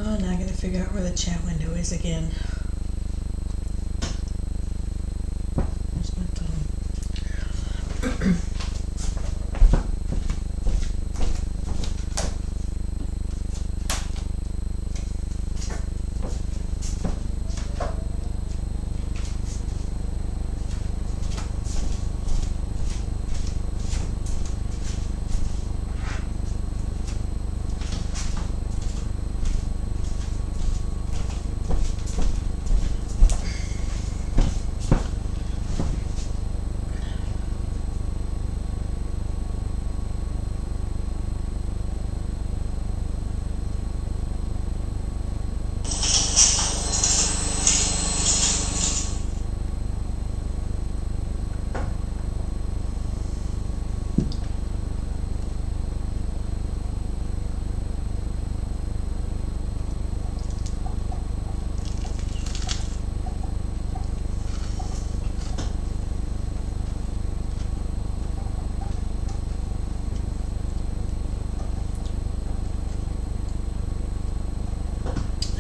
Oh, now I gotta figure out where the chat window is again. Where's my phone?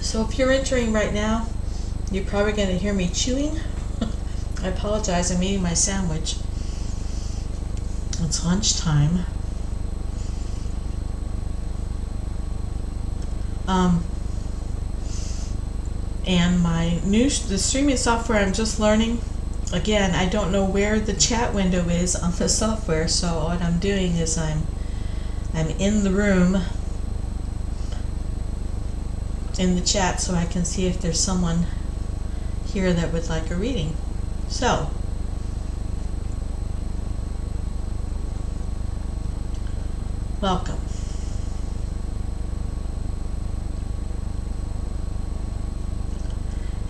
So if you're entering right now, you're probably going to hear me chewing. I apologize, I'm eating my sandwich. It's lunchtime. And the streaming software I'm just learning. Again, I don't know where the chat window is on the software, so what I'm doing is I'm in the room in the chat so I can see if there's someone here that would like a reading. So, welcome.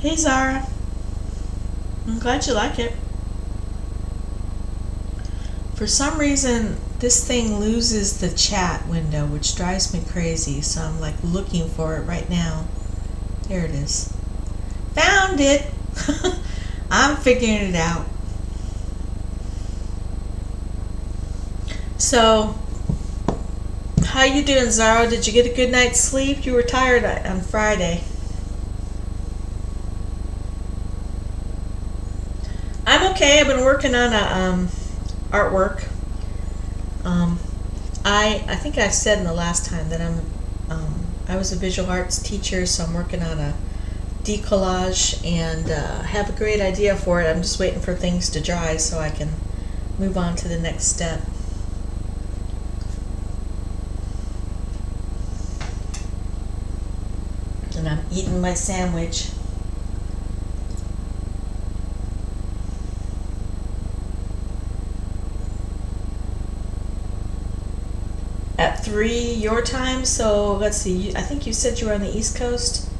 Hey Zara, I'm glad you like it. For some reason, this thing loses the chat window, which drives me crazy, so I'm like looking for it right now. There it is. Found it! I'm figuring it out. So, how you doing, Zara? Did you get a good night's sleep? You were tired on Friday. I'm okay. I've been working on a artwork. I think I said in the last time that I was a visual arts teacher, so I'm working on a decollage and have a great idea for it. I'm just waiting for things to dry so I can move on to the next step. And I'm eating my sandwich. At 3 your time, so let's see, I think you said you were on the East Coast.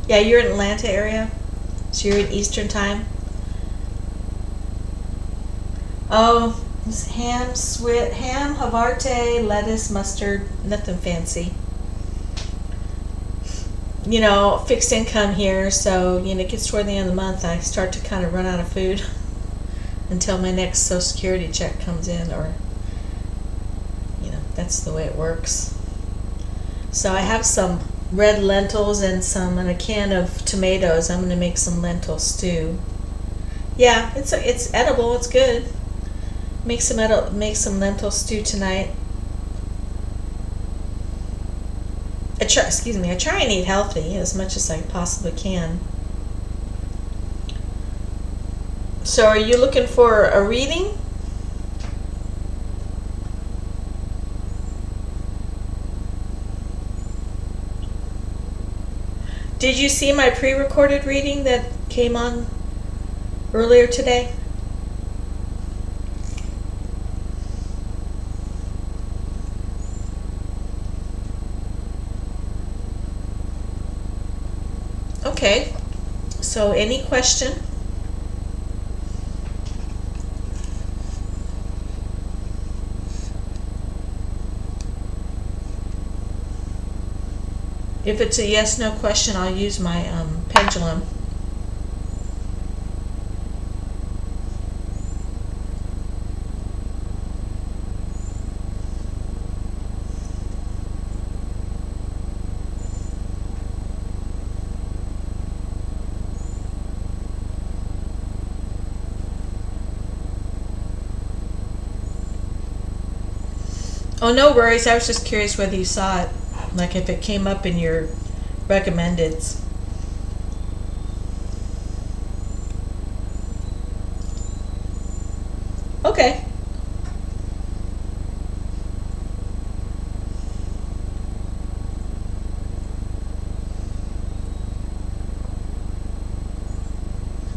Yeah, you're in Atlanta area, so you're in Eastern time. Oh, it's ham, Havarti, lettuce, mustard, nothing fancy. You know, fixed income here, so it gets toward the end of the month, I start to kind of run out of food until my next Social Security check comes in, or that's the way it works. So I have some red lentils and a can of tomatoes. I'm going to make some lentil stew. Yeah, it's edible. It's good. Make some lentil stew tonight. I try and eat healthy as much as I possibly can. So are you looking for a reading? Did you see my pre-recorded reading that came on earlier today? Okay, so any question? If it's a yes/no question, I'll use my pendulum. Oh, no worries. I was just curious whether you saw it, like if it came up in your recommendeds. Okay.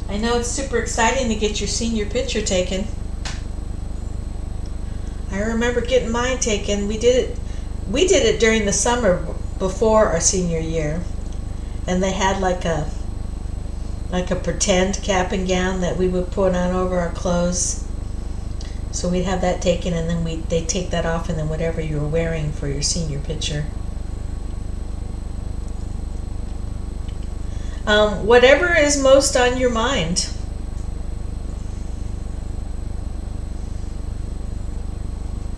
I know it's super exciting to get your senior picture taken. I remember getting mine taken. We did it during the summer before our senior year. And they had like a pretend cap and gown that we would put on over our clothes. So we'd have that taken, and then they'd take that off, and then whatever you were wearing for your senior picture. Whatever is most on your mind.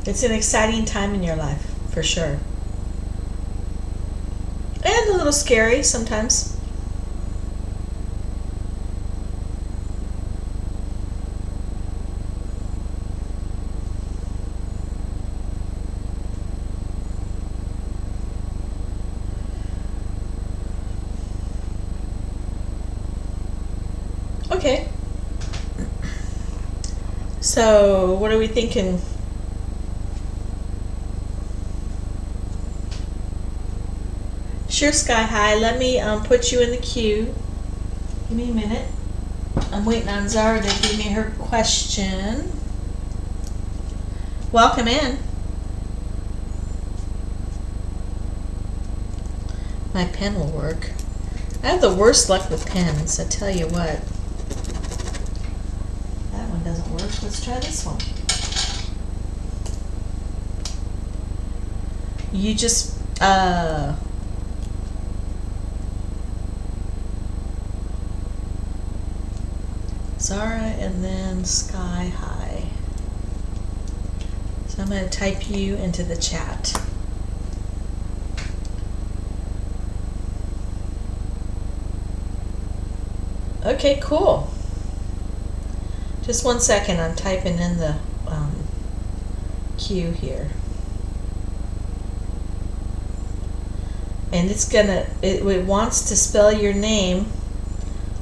It's an exciting time in your life, for sure. And a little scary sometimes. Okay. So, what are we thinking? Sure, Sky High. Let me put you in the queue. Give me a minute. I'm waiting on Zara to give me her question. Welcome in. My pen will work. I have the worst luck with pens, I tell you what. That one doesn't work. Let's try this one. You just, Zara and then Sky High. So I'm going to type you into the chat. Okay, cool. Just 1 second, I'm typing in the queue here. And it wants to spell your name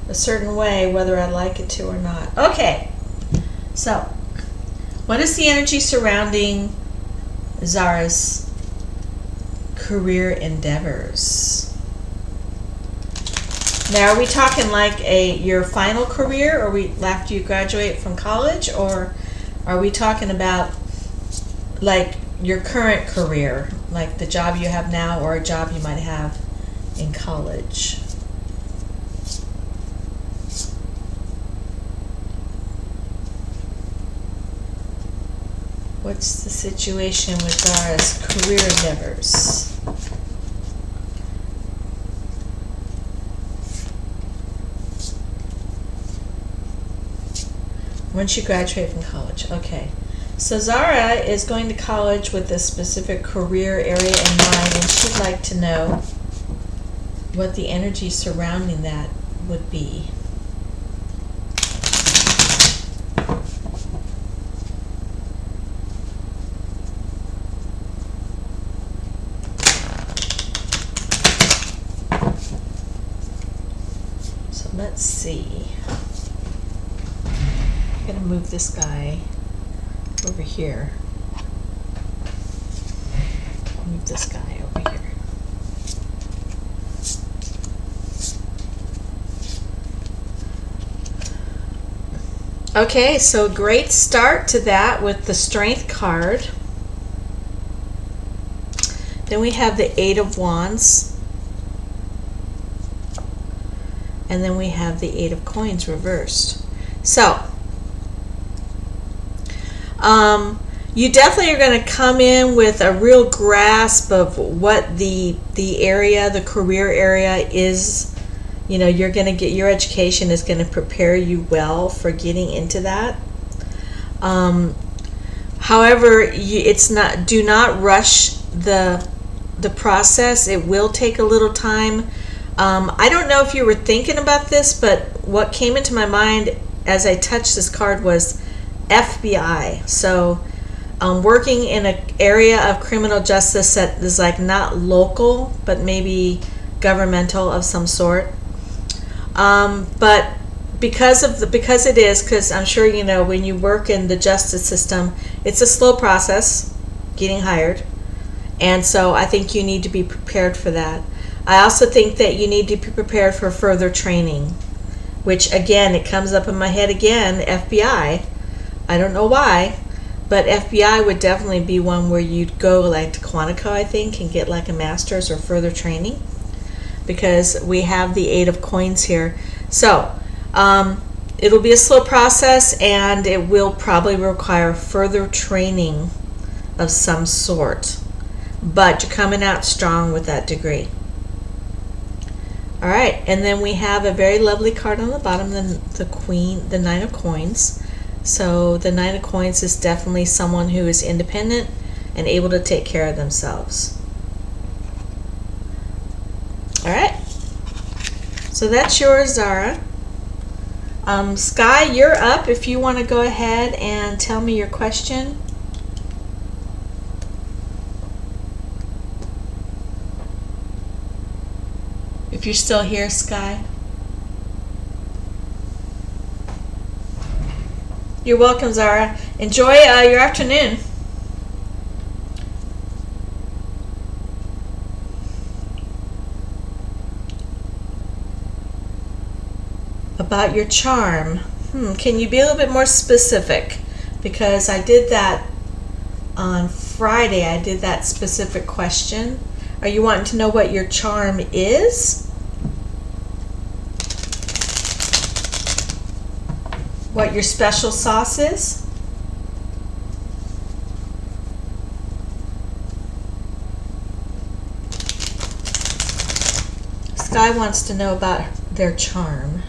a certain way, whether I like it to or not. Okay, so what is the energy surrounding Zara's career endeavors? Now, are we talking like your final career, or after you graduate from college, or are we talking about like your current career, like the job you have now or a job you might have in college? What's the situation with Zara's career endeavors? Once you graduate from college. Okay. So Zara is going to college with a specific career area in mind, and she'd like to know what the energy surrounding that would be. So let's see. I'm going to move this guy over here. Move this guy over here. Okay, so great start to that with the Strength card. Then we have the Eight of Wands. And then we have the Eight of Coins reversed. So, you definitely are going to come in with a real grasp of what the area, the career area is. You know, you're going to get, your education is going to prepare you well for getting into that. However, do not rush the process. It will take a little time. I don't know if you were thinking about this, but what came into my mind as I touched this card was FBI. So working in an area of criminal justice that is like not local, but maybe governmental of some sort. But because I'm sure you know, when you work in the justice system, it's a slow process getting hired. And so I think you need to be prepared for that. I also think that you need to be prepared for further training, which again, it comes up in my head again, FBI. I don't know why, but FBI would definitely be one where you'd go like to Quantico, I think, and get like a master's or further training, because we have the 8 of coins here. So it'll be a slow process, and it will probably require further training of some sort, but you're coming out strong with that degree. All right, and then we have a very lovely card on the bottom, the 9 of coins. So the 9 of coins is definitely someone who is independent and able to take care of themselves. All right, so that's yours, Zara. Sky, you're up if you want to go ahead and tell me your question. If you're still here, Sky. You're welcome, Zara. Enjoy your afternoon. About your charm. Can you be a little bit more specific? Because I did that on Friday. I did that specific question. Are you wanting to know what your charm is? What your special sauce is? Sky wants to know about their charm.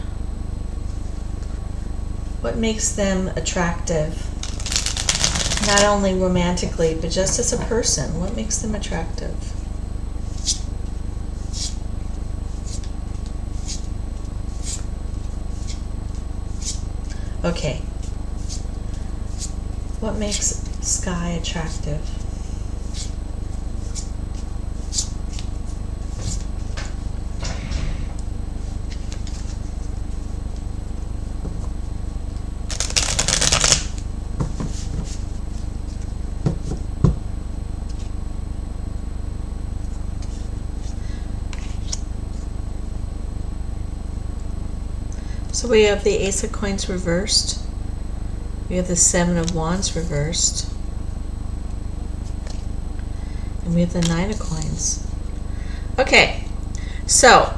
What makes them attractive? Not only romantically, but just as a person. What makes them attractive? Okay. What makes Sky attractive? So we have the Ace of Coins reversed. We have the 7 of Wands reversed. And we have the 9 of Coins. Okay, so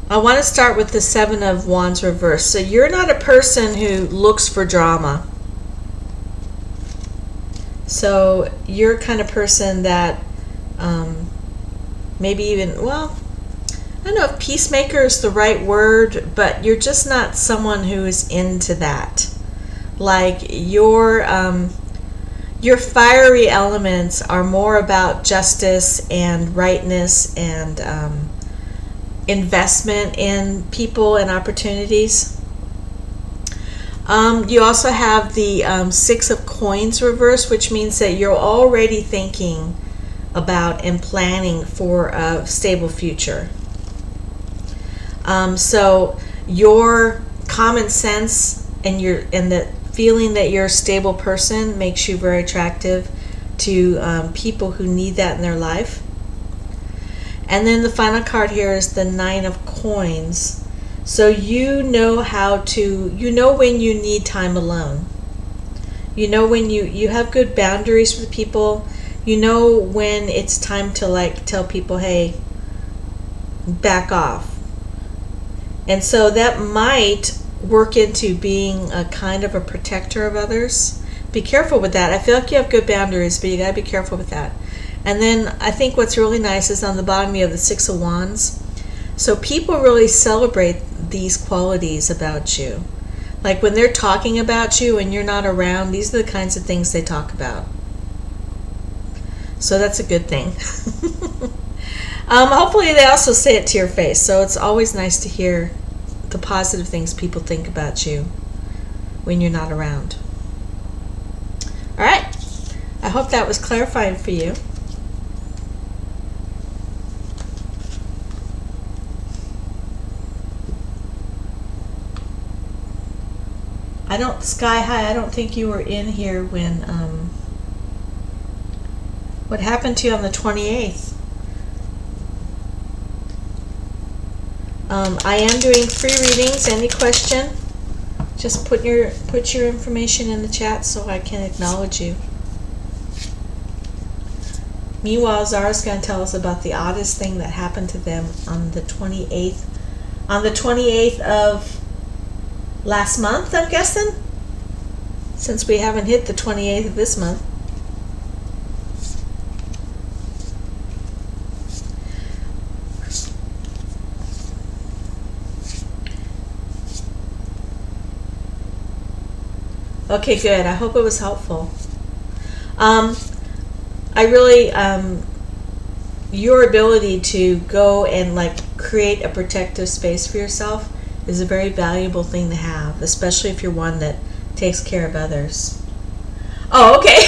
I want to start with the 7 of Wands reversed. So you're not a person who looks for drama. So you're kind of person that maybe even, well, I don't know if peacemaker is the right word, but you're just not someone who is into that. Like your fiery elements are more about justice and rightness and investment in people and opportunities. You also have the 6 of Coins reversed, which means that you're already thinking about and planning for a stable future. So your common sense and the feeling that you're a stable person makes you very attractive to people who need that in their life. And then the final card here is the 9 of Coins. So you know when you need time alone. You know when you have good boundaries with people. You know when it's time to like tell people, hey, back off. And so that might work into being a kind of a protector of others. Be careful with that. I feel like you have good boundaries, but you got to be careful with that. And then I think what's really nice is on the bottom you have the 6 of Wands. So people really celebrate these qualities about you. Like when they're talking about you and you're not around, these are the kinds of things they talk about. So that's a good thing. Hopefully they also say it to your face. So it's always nice to hear the positive things people think about you when you're not around. I hope that was clarifying for you. Sky High, I don't think you were in here when, what happened to you on the 28th? I am doing free readings. Any question? Just put your information in the chat so I can acknowledge you. Meanwhile, Zara's going to tell us about the oddest thing that happened to them on the 28th. On the 28th of last month, I'm guessing? Since we haven't hit the 28th of this month. Okay, good. I hope it was helpful. I really, your ability to go and like create a protective space for yourself is a very valuable thing to have, especially if you're one that takes care of others. Oh, okay.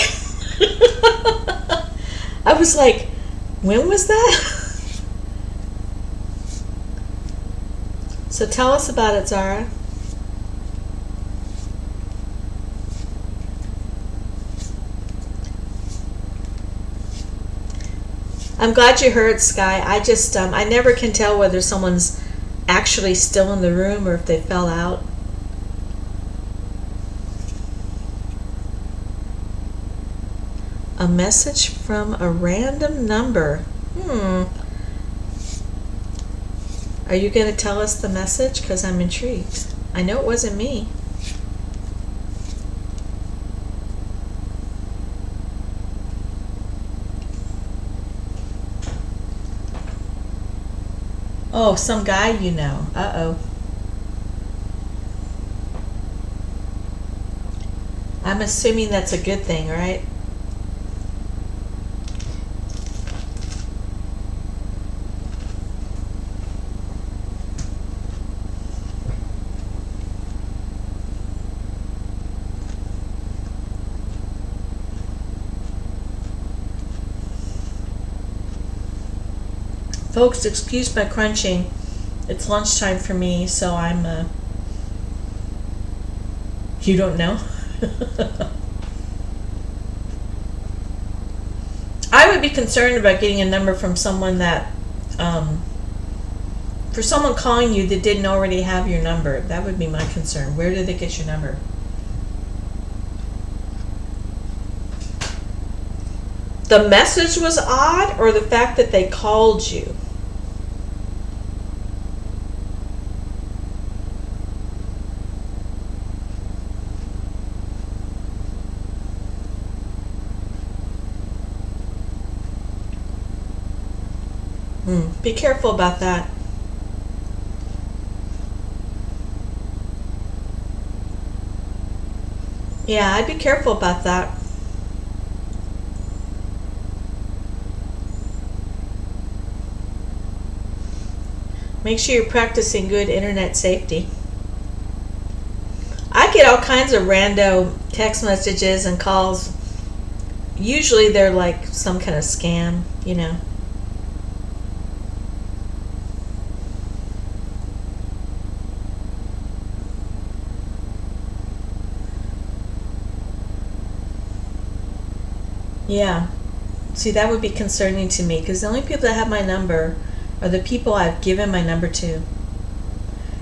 I was like, when was that? So tell us about it, Zara. I'm glad you heard, Sky. I just, I never can tell whether someone's actually still in the room or if they fell out. A message from a random number. Are you going to tell us the message? Because I'm intrigued. I know it wasn't me. Oh, some guy you know. Uh-oh. I'm assuming that's a good thing, right? Folks, excuse my crunching. It's lunchtime for me, so I'm, you don't know? I would be concerned about getting a number from someone that, for someone calling you that didn't already have your number. That would be my concern. Where did they get your number? The message was odd, or the fact that they called you? Be careful about that. Yeah, I'd be careful about that. Make sure you're practicing good internet safety. I get all kinds of rando text messages and calls. Usually they're like some kind of scam, you know. Yeah. See, that would be concerning to me because the only people that have my number are the people I've given my number to.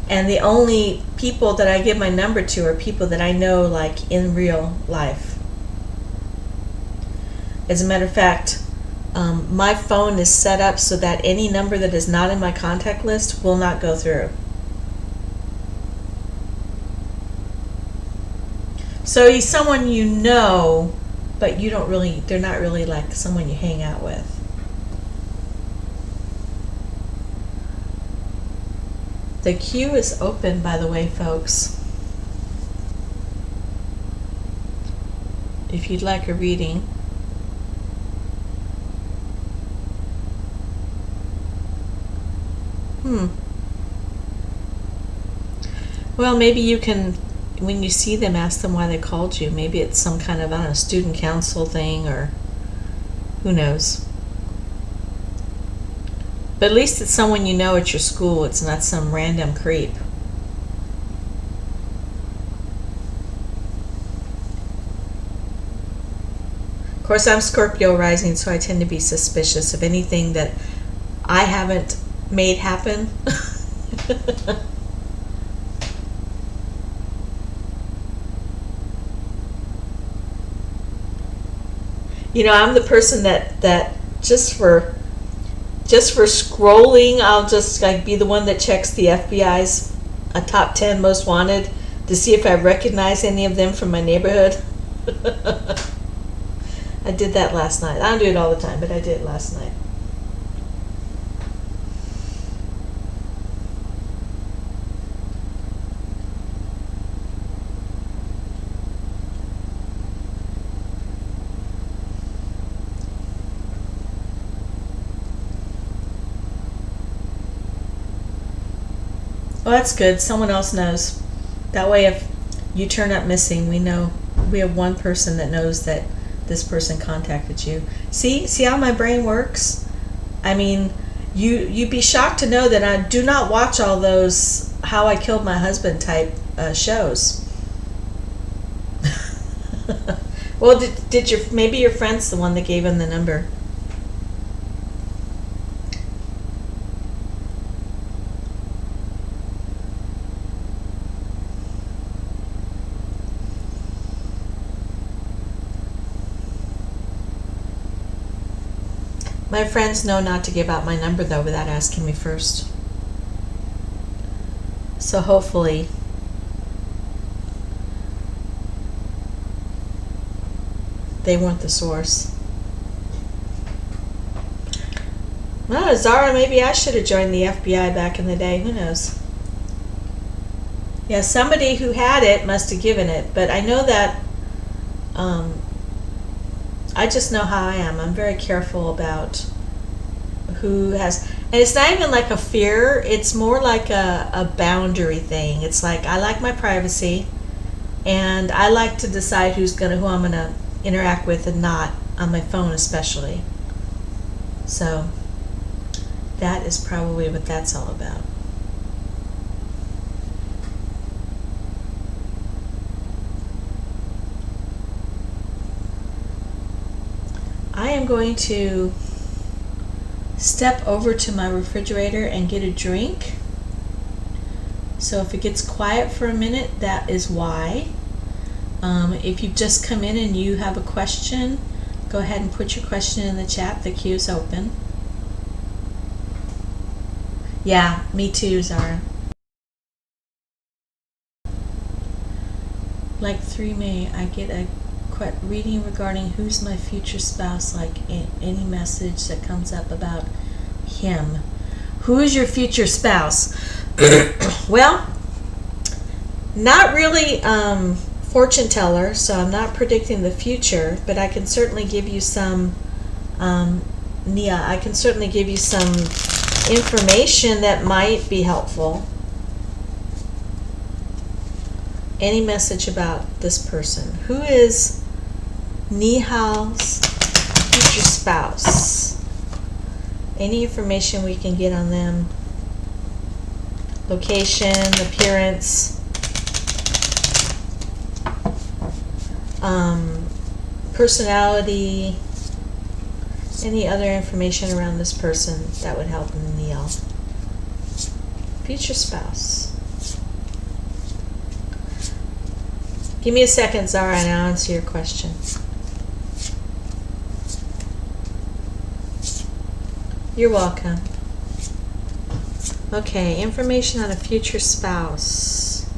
And the only people that I give my number to are people that I know, like, in real life. As a matter of fact, my phone is set up so that any number that is not in my contact list will not go through. So he's someone you know, but you don't really, they're not really like someone you hang out with. The queue is open, by the way, folks. If you'd like a reading. Well, maybe you can when you see them, ask them why they called you. Maybe it's some kind of, I don't know, student council thing, or who knows. But at least it's someone you know at your school. It's not some random creep. Of course, I'm Scorpio rising, so I tend to be suspicious of anything that I haven't made happen. I'm the person that just for scrolling, I'll just like be the one that checks the FBI's top 10 most wanted to see if I recognize any of them from my neighborhood. I did that last night. I don't do it all the time, but I did it last night. Well, that's good. Someone else knows. That way, if you turn up missing, we know we have one person that knows that this person contacted you. See how my brain works? I mean, you'd be shocked to know that I do not watch all those How I Killed My Husband type shows. Well, maybe your friend's the one that gave him the number. My friends know not to give out my number, though, without asking me first. So hopefully they weren't the source. Oh, Zara, maybe I should have joined the FBI back in the day. Who knows? Yeah, somebody who had it must have given it. But I know that I just know how I am. I'm very careful about who has, and it's not even like a fear. It's more like a boundary thing. It's like I like my privacy, and I like to decide who I'm gonna interact with and not on my phone, especially. So that is probably what that's all about. I am going to step over to my refrigerator and get a drink. So if it gets quiet for a minute, that is why. If you've just come in and you have a question, go ahead and put your question in the chat. The queue is open. Yeah, me too, Zara. Like 3 May, I get a reading regarding who's my future spouse, like any message that comes up about him. Who is your future spouse? Well, not really fortune teller, so I'm not predicting the future, but I can certainly give you some Nia, I can certainly give you some information that might be helpful. Any message about this person? Who is Nihal's future spouse? Any information we can get on them? Location, appearance, personality, any other information around this person that would help Nihal. Future spouse. Give me a second, Zara, and I'll answer your question. You're welcome. Okay, information on a future spouse.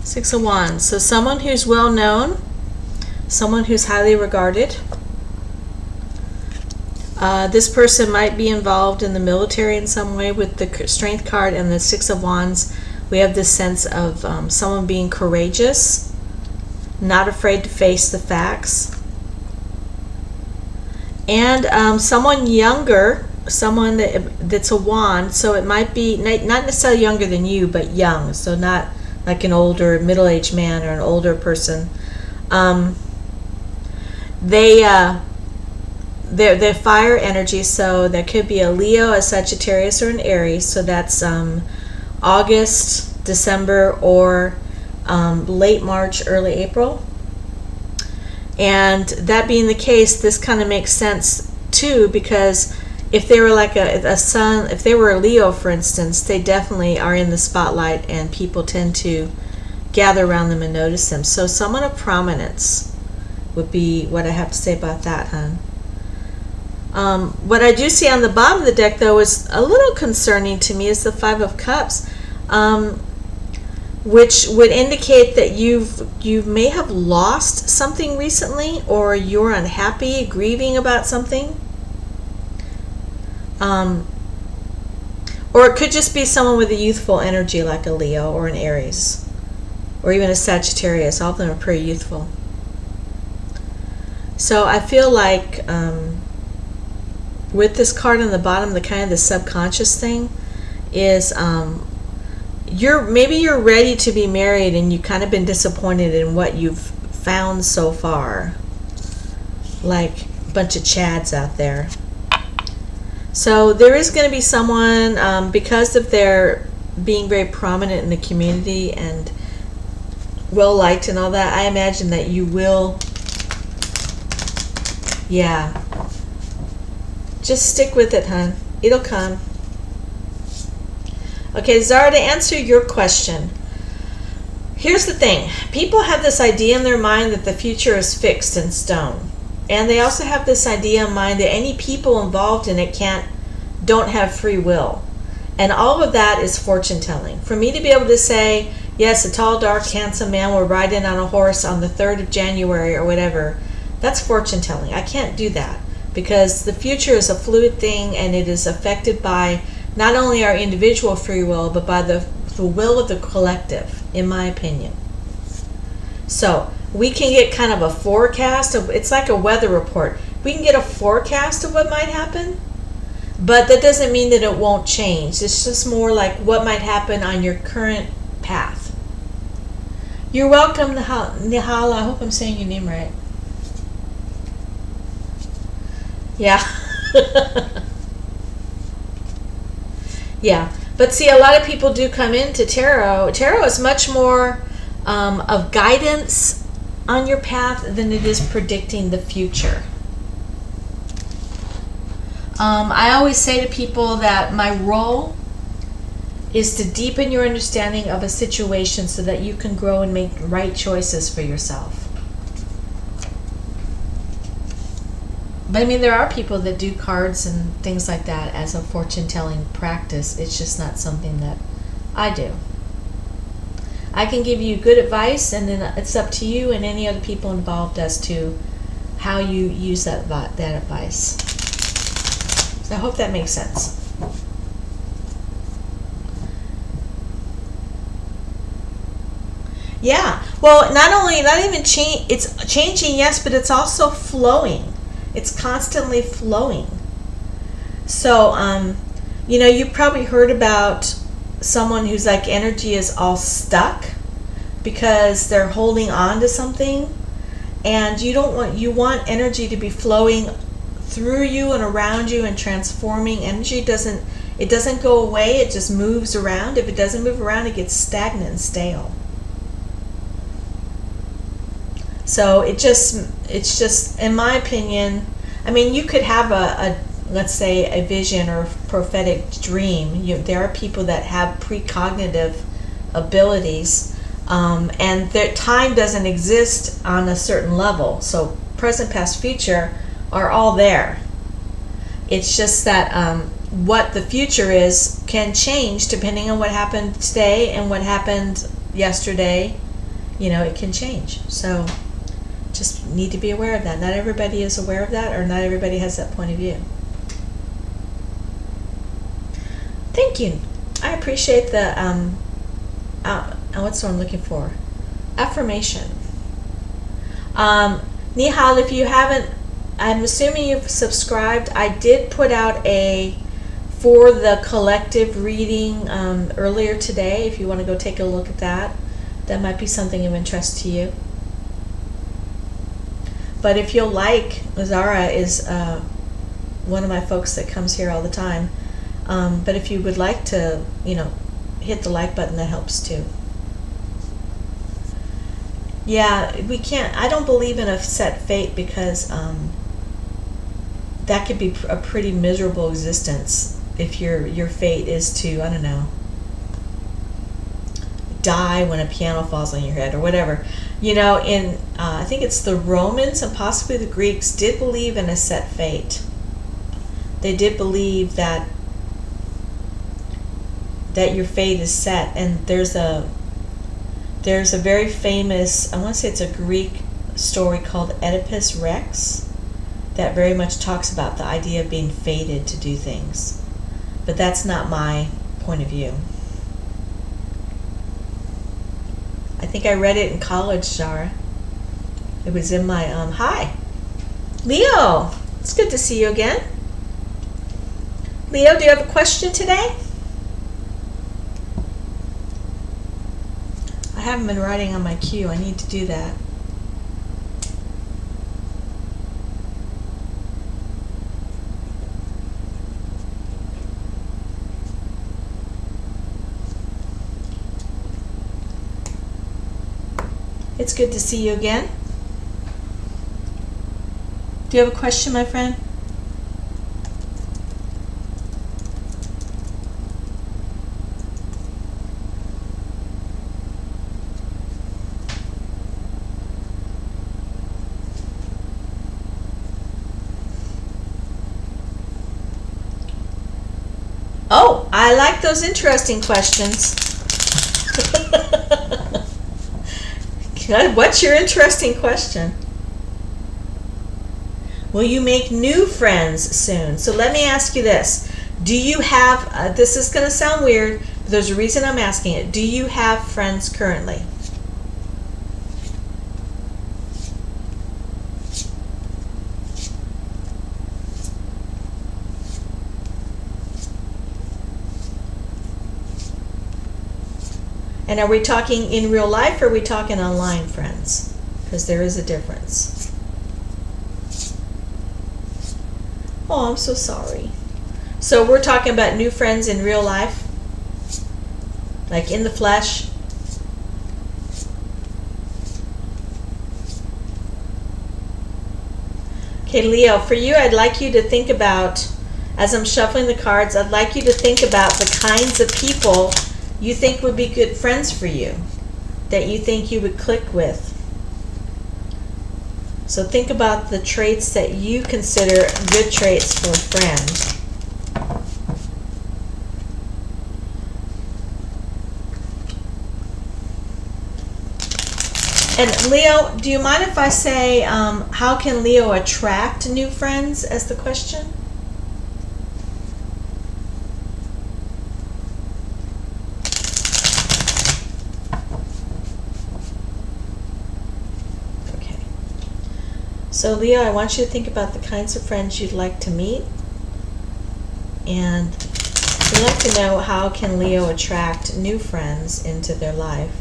Six of Wands. So someone who's well known, someone who's highly regarded. This person might be involved in the military in some way. With the Strength card and the Six of Wands, we have this sense of someone being courageous not afraid to face the facts. And someone younger, someone that's a wand, so it might be not necessarily younger than you, but young, so not like an older middle-aged man or an older person. They're fire energy, so there could be a Leo, a Sagittarius, or an Aries. So that's August, December, or late March, early April. And that being the case, this kind of makes sense too, because if they were like a sun, if they were a Leo, for instance, they definitely are in the spotlight and people tend to gather around them and notice them. So someone of prominence would be what I have to say about that, hon. What I do see on the bottom of the deck, though, is a little concerning to me, is the Five of Cups, which would indicate that you may have lost something recently, or you're unhappy, grieving about something. Or it could just be someone with a youthful energy like a Leo or an Aries, or even a Sagittarius. All of them are pretty youthful. So I feel like with this card on the bottom, the kind of the subconscious thing is you're ready to be married, and you've kind of been disappointed in what you've found so far, like a bunch of chads out there. So there is going to be someone, because of their being very prominent in the community and well liked and all that, I imagine that you will, yeah, just stick with it, hon. It'll come. Okay, Zara, to answer your question, here's the thing. People have this idea in their mind that the future is fixed in stone. And they also have this idea in mind that any people involved in it don't have free will. And all of that is fortune telling. For me to be able to say, yes, a tall, dark, handsome man will ride in on a horse on the 3rd of January or whatever, that's fortune telling. I can't do that, because the future is a fluid thing, and it is affected by not only our individual free will, but by the will of the collective, in my opinion. So we can get kind of a forecast of, it's like a weather report. We can get a forecast of what might happen, but that doesn't mean that it won't change. It's just more like what might happen on your current path. You're welcome, Nihal. I hope I'm saying your name right. Yeah. Yeah. But see, a lot of people do come into tarot. Tarot is much more of guidance on your path than it is predicting the future. I always say to people that my role is to deepen your understanding of a situation so that you can grow and make right choices for yourself. But I mean, there are people that do cards and things like that as a fortune-telling practice. It's just not something that I do. I can give you good advice, and then it's up to you and any other people involved as to how you use that advice. So I hope that makes sense. Yeah. Well, not even change. It's changing, yes, but it's also flowing. It's constantly flowing. So, you've probably heard about someone whose like energy is all stuck because they're holding on to something, and you want energy to be flowing through you and around you and transforming. Energy doesn't go away, it just moves around. If it doesn't move around, it gets stagnant and stale. So it's just, in my opinion, I mean, you could have let's say a vision or prophetic dream. There are people that have precognitive abilities, and their time doesn't exist on a certain level. So present, past, future are all there. It's just that what the future is can change depending on what happened today and what happened yesterday. It can change. So just need to be aware of that. Not everybody is aware of that, or not everybody has that point of view. Thank you. I appreciate the what's what I'm looking for? Affirmation. Nihal, if you haven't, I'm assuming you've subscribed. I did put out a for the collective reading earlier today. If you want to go take a look at that, that might be something of interest to you. But if you'll like, Zara is one of my folks that comes here all the time. But if you would like to, hit the like button, that helps too. Yeah, we can't, I don't believe in a set fate because that could be a pretty miserable existence if your fate is to, I don't know, die when a piano falls on your head or whatever. I think it's the Romans and possibly the Greeks did believe in a set fate. They did believe that your fate is set, and there's a very famous, I want to say it's a Greek story called Oedipus Rex that very much talks about the idea of being fated to do things. But that's not my point of view. I think I read it in college, Zara. It was in my, hi. Leo, it's good to see you again. Leo, do you have a question today? I haven't been writing on my cue. I need to do that. It's good to see you again. Do you have a question, my friend? Oh, I like those interesting questions. Good. What's your interesting question? Will you make new friends soon? So let me ask you this. Do you have, this is going to sound weird, but there's a reason I'm asking it. Do you have friends currently? And are we talking in real life or are we talking online friends? Because there is a difference. Oh, I'm so sorry. So we're talking about new friends in real life? Like in the flesh? Okay, Leo, for you, I'd like you to think about, as I'm shuffling the cards, I'd like you to think about the kinds of people you think would be good friends for you, that you think you would click with. So think about the traits that you consider good traits for a friend. And Leo, do you mind if I say, how can Leo attract new friends as the question? So Leo, I want you to think about the kinds of friends you'd like to meet, and we'd like to know how can Leo attract new friends into their life.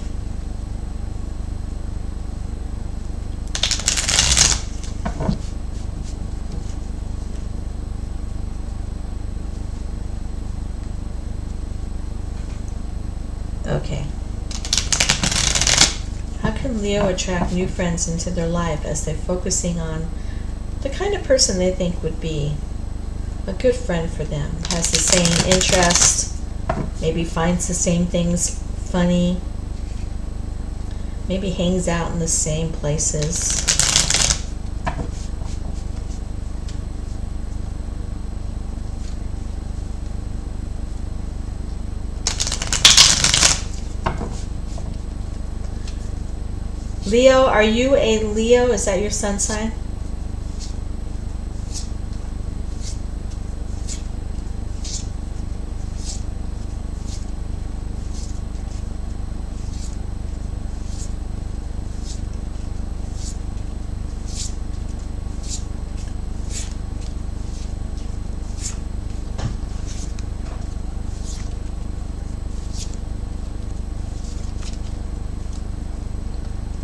Okay. How can Leo attract new friends into their life as they're focusing on the kind of person they think would be a good friend for them, has the same interests, maybe finds the same things funny, maybe hangs out in the same places. Leo, are you a Leo? Is that your sun sign?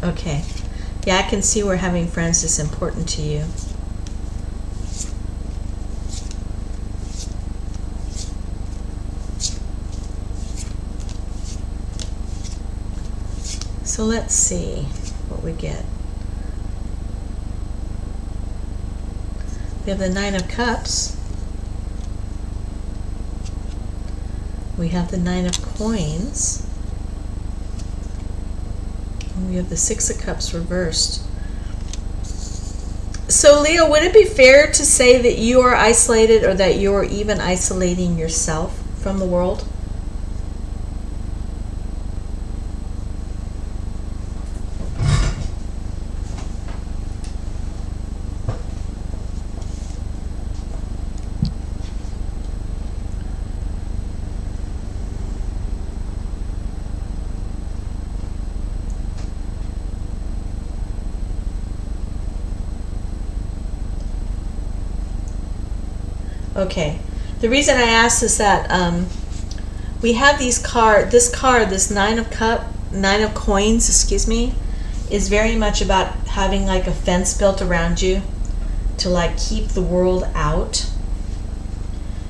Okay. Yeah, I can see where having friends is important to you. So let's see what we get. We have the Nine of Cups. We have the Nine of Coins. And we have the Six of Cups reversed. So Leo, would it be fair to say that you are isolated, or that you are even isolating yourself from the world? Okay. The reason I asked is that we have this Nine of Coins, excuse me, is very much about having like a fence built around you to like keep the world out.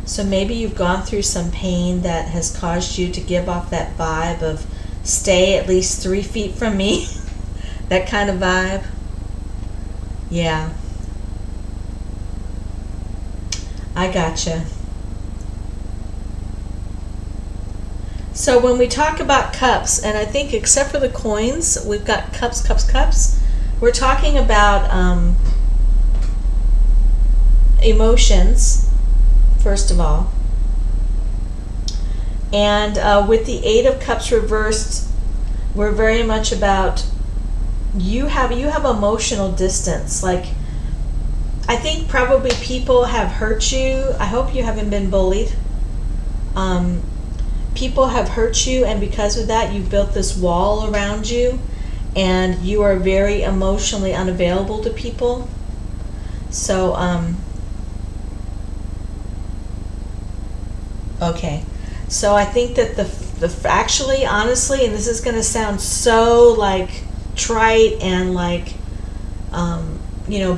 So maybe you've gone through some pain that has caused you to give off that vibe of stay at least 3 feet from me. That kind of vibe. Yeah. I gotcha. So when we talk about cups, and I think except for the coins, we've got cups. We're talking about emotions, first of all. And with the Eight of Cups reversed, we're very much about you have emotional distance. Like, I think probably people have hurt you. I hope you haven't been bullied. People have hurt you, and because of that, you've built this wall around you, and you are very emotionally unavailable to people. So, okay. So I think that actually, honestly, and this is going to sound so like trite and like,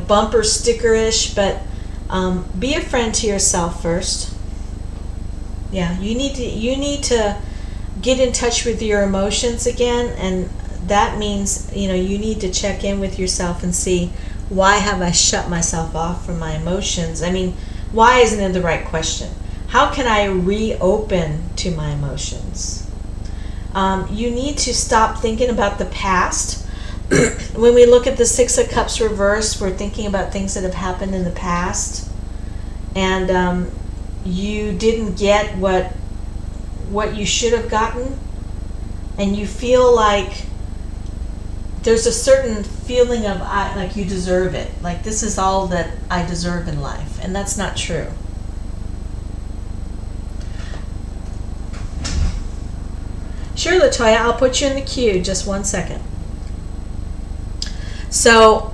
bumper sticker-ish, but be a friend to yourself first. Yeah, you need to get in touch with your emotions again, and that means, you need to check in with yourself and see, why have I shut myself off from my emotions? I mean, why isn't it the right question? How can I reopen to my emotions? You need to stop thinking about the past. When we look at the Six of Cups reversed, we're thinking about things that have happened in the past, and you didn't get what you should have gotten, and you feel like there's a certain feeling of like you deserve it, like this is all that I deserve in life, and that's not true. Sure, Latoya, I'll put you in the queue. Just 1 second. So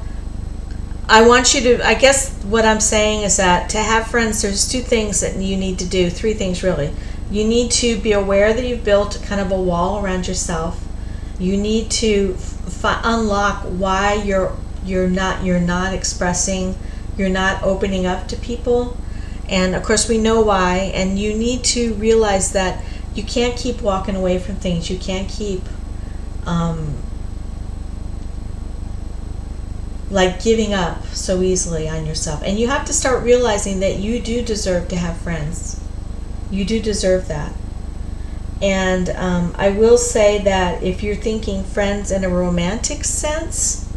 I want you to, I guess what I'm saying is that to have friends, there's 2 things that you need to do, 3 things really. You need to be aware that you've built kind of a wall around yourself. You need to unlock why you're not expressing, you're not opening up to people. And of course we know why, and you need to realize that you can't keep walking away from things. You can't keep like giving up so easily on yourself. And you have to start realizing that you do deserve to have friends. You do deserve that. And I will say that if you're thinking friends in a romantic sense,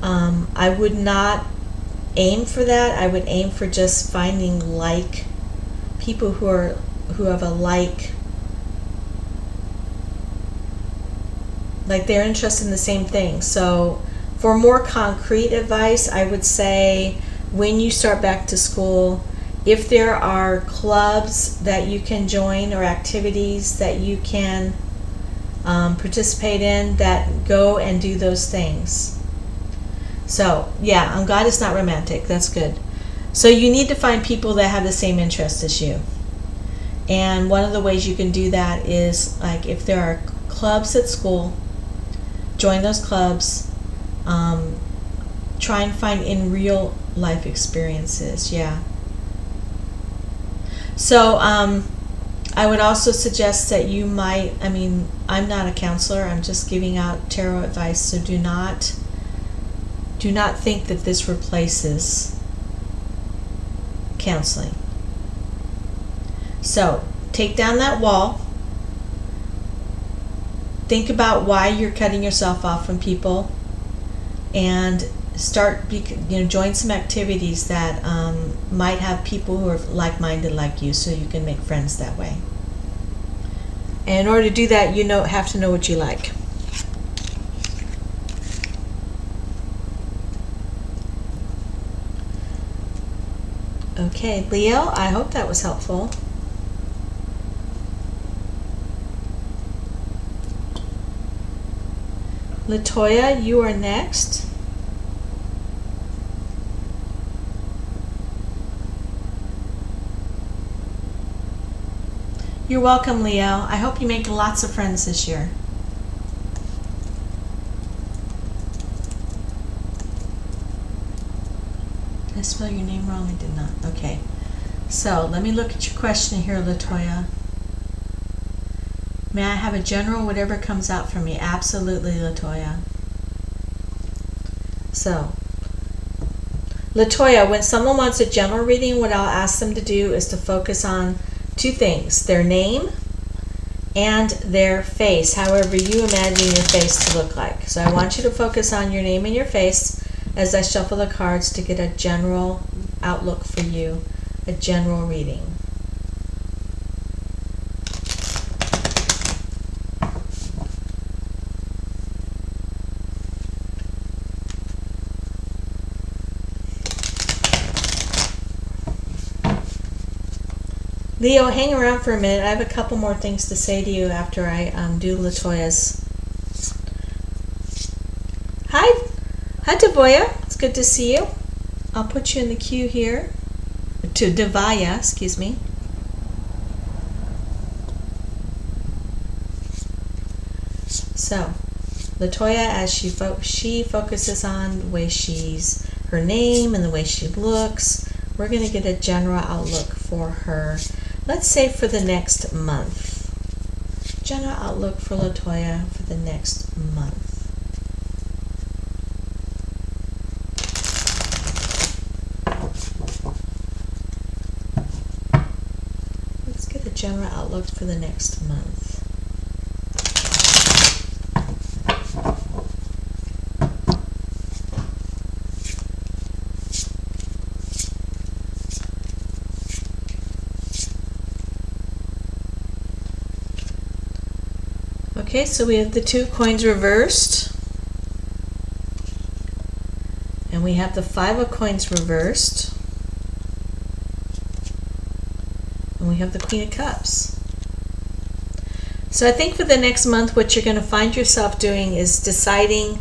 I would not aim for that. I would aim for just finding like people who have a like they're interested in the same thing. So for more concrete advice, I would say when you start back to school, if there are clubs that you can join or activities that you can participate in, that go and do those things. So yeah, I'm glad it's not romantic. That's good. So you need to find people that have the same interest as you. And one of the ways you can do that is, like, if there are clubs at school, join those clubs. Try and find in real life experiences. Yeah. So I would also suggest that you might, I'm not a counselor, I'm just giving out tarot advice, so do not think that this replaces counseling. So take down that wall. Think about why you're cutting yourself off from people, and join some activities that might have people who are like-minded like you, so you can make friends that way. And in order to do that, you have to know what you like. Okay, Leo, I hope that was helpful. Latoya, you are next. You're welcome, Leo. I hope you make lots of friends this year. Did I spell your name wrong? I did not. Okay. So let me look at your question here, Latoya. May I have a general, whatever comes out for me? Absolutely, Latoya. So, Latoya, when someone wants a general reading, what I'll ask them to do is to focus on two things: their name and their face, however you imagine your face to look like. So I want you to focus on your name and your face as I shuffle the cards to get a general outlook for you, a general reading. Leo, hang around for a minute. I have a couple more things to say to you after I do Latoya's. Hi, Devoya. It's good to see you. I'll put you in the queue here. To Devaya, excuse me. So, Latoya, as she focuses on the way her name and the way she looks, we're going to get a general outlook for her. Let's say for the next month. General outlook for Latoya for the next month. Let's get a general outlook for the next month. Okay, so we have the 2 coins reversed, and we have the 5 of coins reversed, and we have the Queen of Cups. So I think for the next month, what you're going to find yourself doing is deciding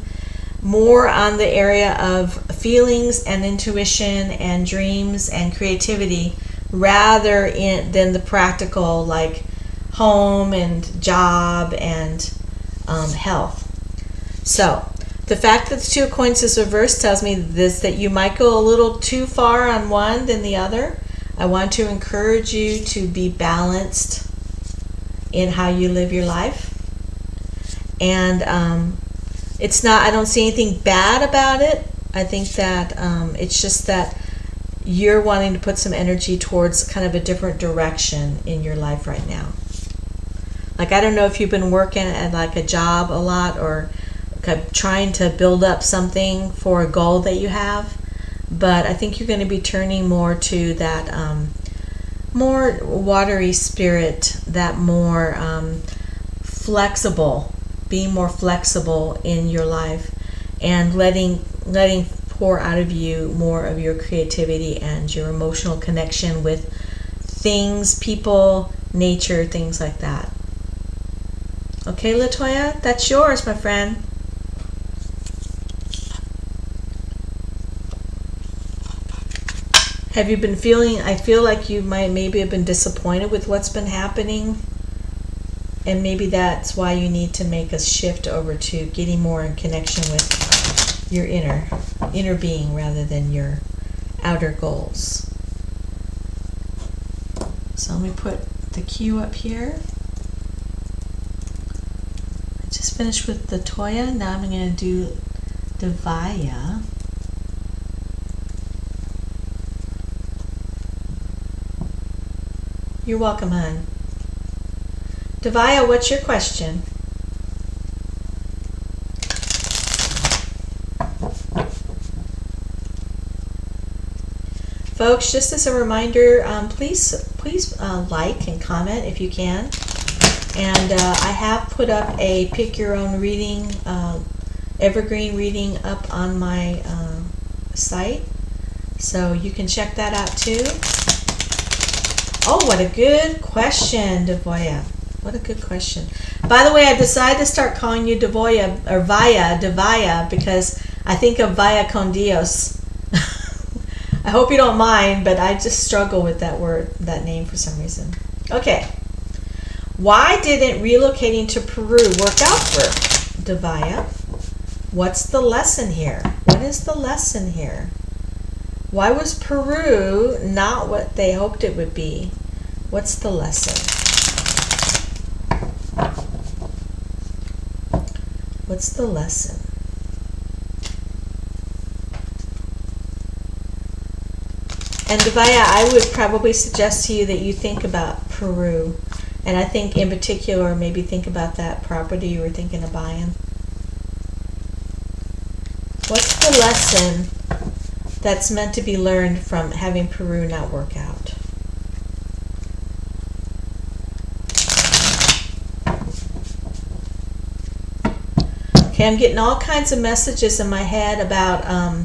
more on the area of feelings and intuition and dreams and creativity, rather than the practical, like home and job and health. So the fact that the 2 of coins is reversed tells me that you might go a little too far on one than the other. I want to encourage you to be balanced in how you live your life. And it's not, I don't see anything bad about it. I think that it's just that you're wanting to put some energy towards kind of a different direction in your life right now. Like, I don't know if you've been working at like a job a lot, or trying to build up something for a goal that you have, but I think you're going to be turning more to that more watery spirit, that more flexible, being more flexible in your life, and letting pour out of you more of your creativity and your emotional connection with things, people, nature, things like that. Okay, Latoya, that's yours, my friend. Have you been feeling, I feel like you might maybe have been disappointed with what's been happening And maybe that's why you need to make a shift over to getting more in connection with your inner being rather than your outer goals. So let me put the Q up here. I just finished with the Toya. Now I'm going to do Devaya. You're welcome, hon. Devaya, what's your question? Folks, just as a reminder, please like and comment if you can. And I have put up a pick your own reading, evergreen reading up on my site. So you can check that out too. Oh, what a good question, Devoya. What a good question. By the way, I decided to start calling you Devoya or Devaya, because I think of Vaya con Dios. I hope you don't mind, but I just struggle with that name for some reason. Okay. Why didn't relocating to Peru work out for Devaya? What's the lesson here? What is the lesson here? Why was Peru not what they hoped it would be? What's the lesson? What's the lesson? And Devaya, I would probably suggest to you that you think about Peru. And I think in particular, maybe think about that property you were thinking of buying. What's the lesson that's meant to be learned from having Peru not work out? Okay, I'm getting all kinds of messages in my head about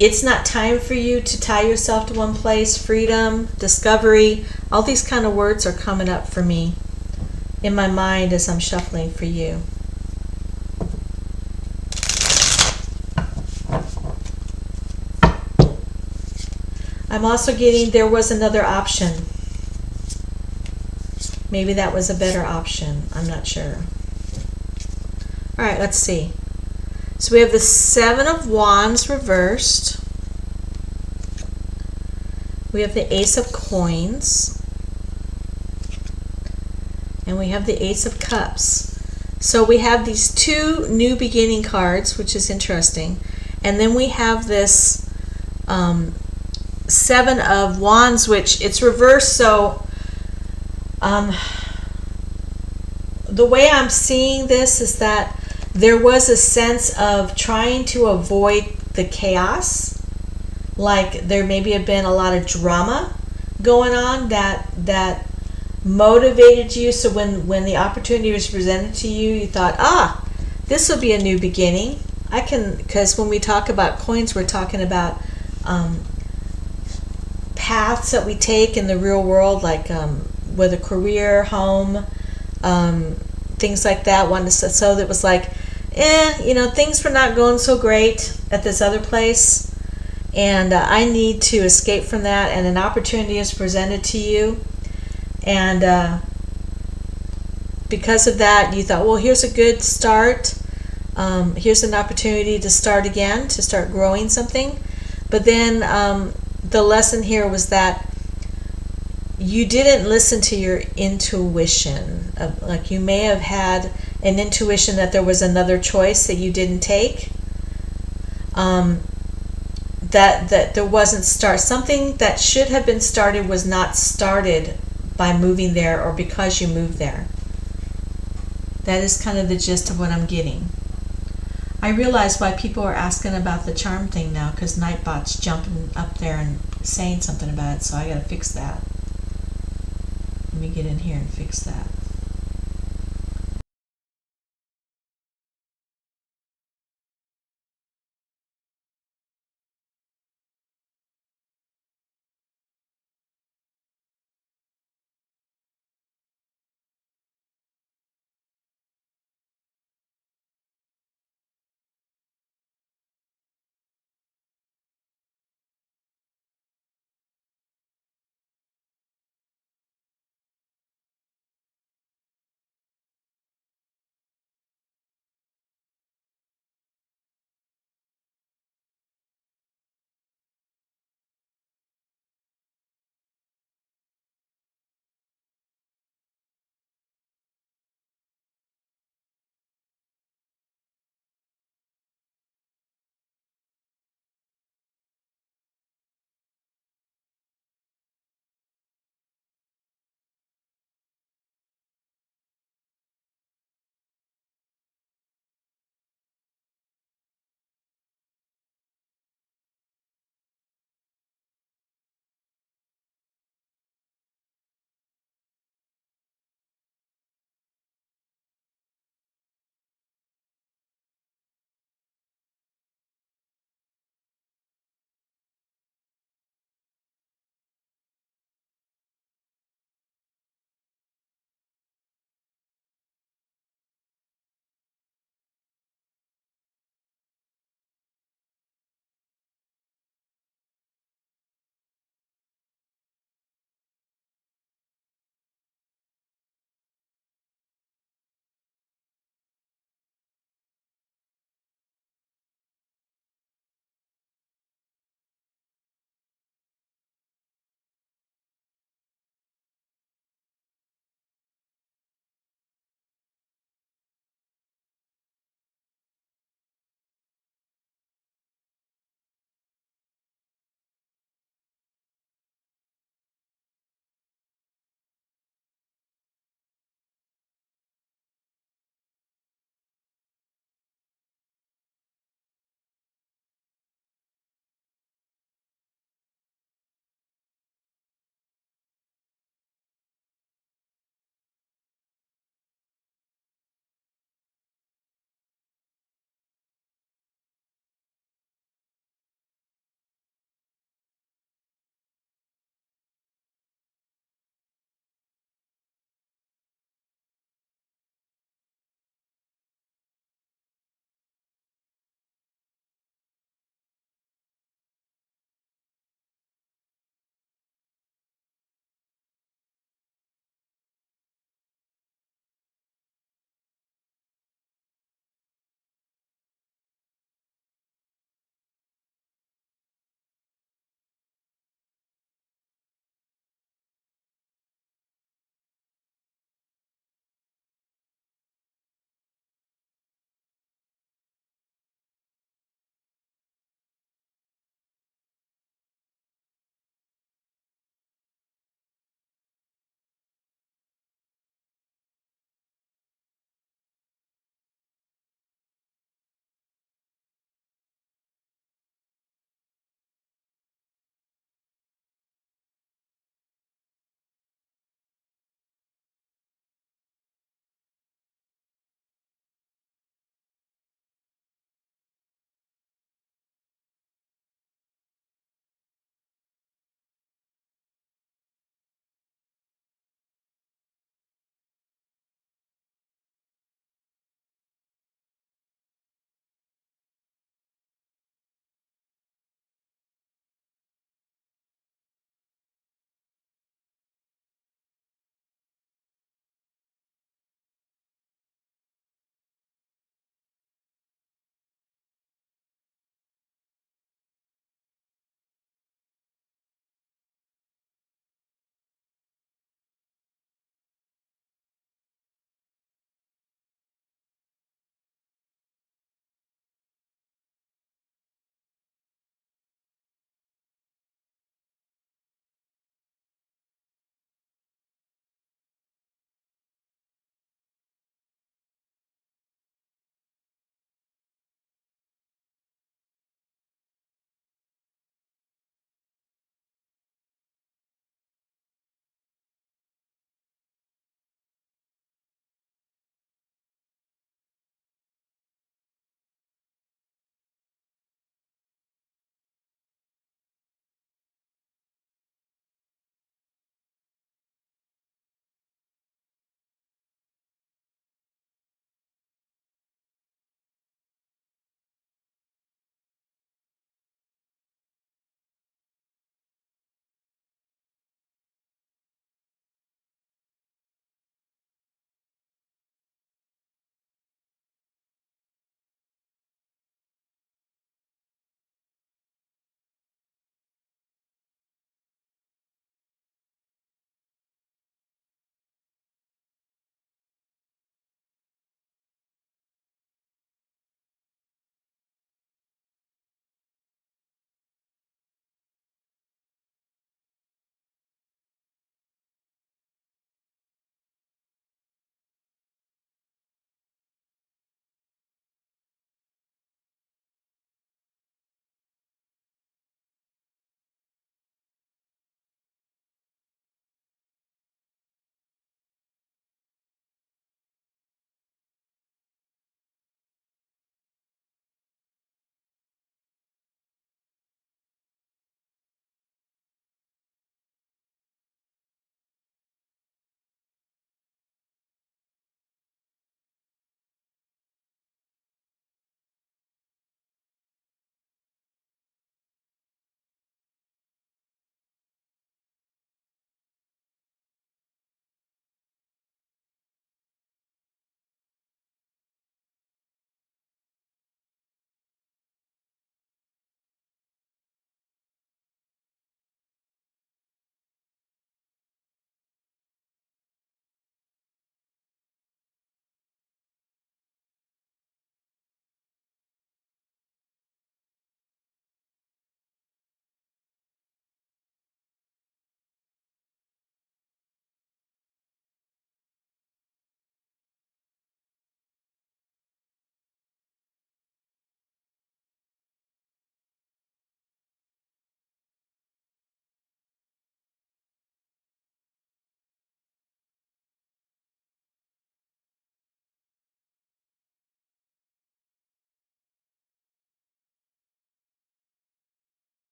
it's not time for you to tie yourself to one place, freedom, discovery. All these kind of words are coming up for me in my mind as I'm shuffling for you. I'm also getting there was another option. Maybe that was a better option. I'm not sure. All right, let's see. So we have the Seven of Wands reversed. We have the Ace of Coins. And we have the Ace of Cups. So we have these two new beginning cards, which is interesting. And then we have this Seven of Wands, which it's reversed. So the way I'm seeing this is that there was a sense of trying to avoid the chaos. Like there maybe have been a lot of drama going on that motivated you. So when the opportunity was presented to you, you thought, this will be a new beginning. Because when we talk about coins, we're talking about paths that we take in the real world, like with a career, home, things like that. So that was like, things were not going so great at this other place, and I need to escape from that, and an opportunity is presented to you, and because of that you thought, well, here's a good start, here's an opportunity to start again, to start growing something. But then the lesson here was that you didn't listen to your intuition. Like you may have had an intuition that there was another choice that you didn't take. That there wasn't something that should have been started was not started by moving there or because you moved there. That is kind of the gist of what I'm getting. I realize why people are asking about the charm thing now, because Nightbot's jumping up there and saying something about it, so I gotta fix that. Let me get in here and fix that.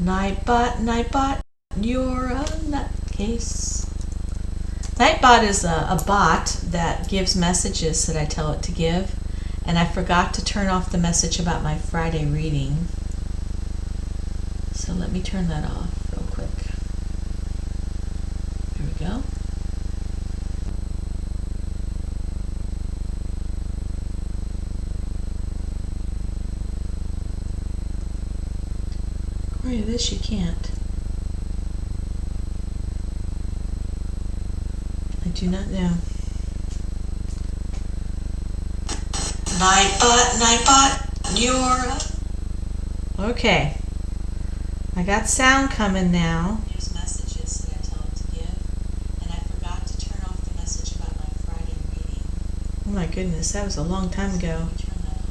Nightbot, you're a nutcase. Nightbot is a bot that gives messages that I tell it to give, and I forgot to turn off the message about my Friday reading. So let me turn that off real quick. There we go. According to this, you can't. I do not know. Nightbot, you're... Okay. I got sound coming now. Here's messages that I tell it to give, and I forgot to turn off the message about my Friday reading. Oh my goodness, that was a long time ago. Turn that off.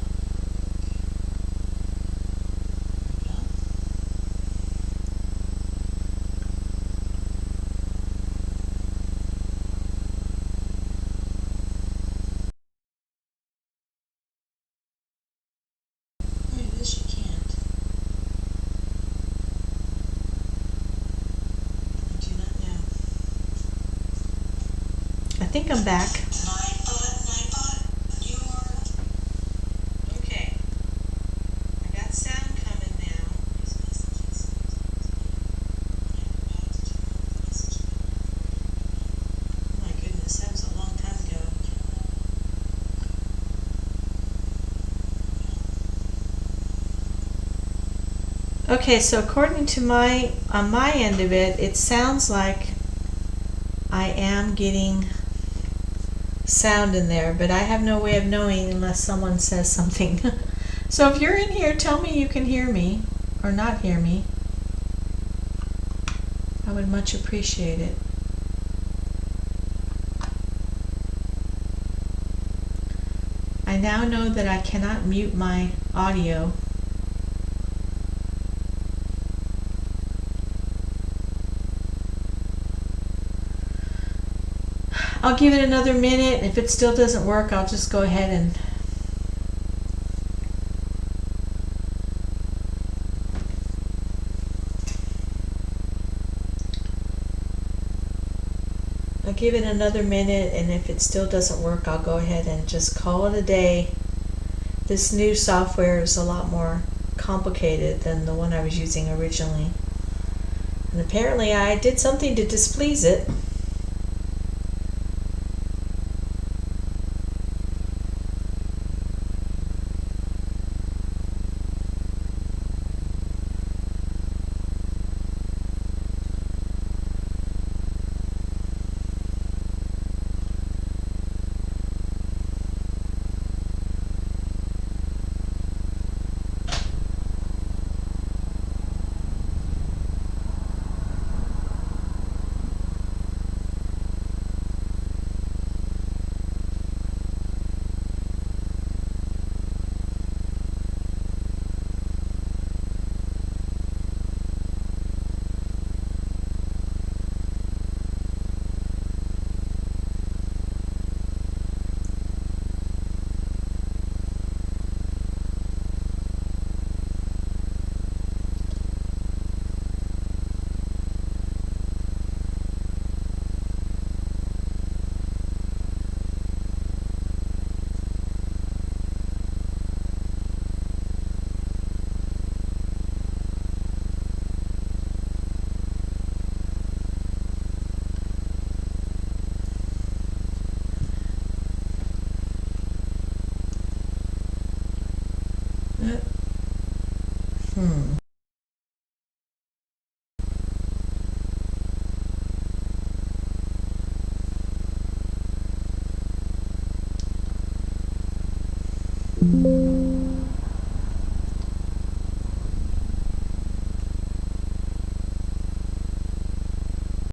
Wait, this you can't. I do not know. I think I'm back. Nightbot, you're... Okay. I got sound coming now. Here's messages. Oh my goodness, that was a long time ago. Okay, so according to on my end of it, it sounds like I am getting sound in there, but I have no way of knowing unless someone says something. So if you're in here, tell me you can hear me or not hear me. I would much appreciate it. I now know that I cannot mute my audio. I'll give it another minute. If it still doesn't work, I'll just go ahead and... I'll give it another minute, and if it still doesn't work, I'll go ahead and just call it a day. This new software is a lot more complicated than the one I was using originally. And apparently I did something to displease it. Hmm.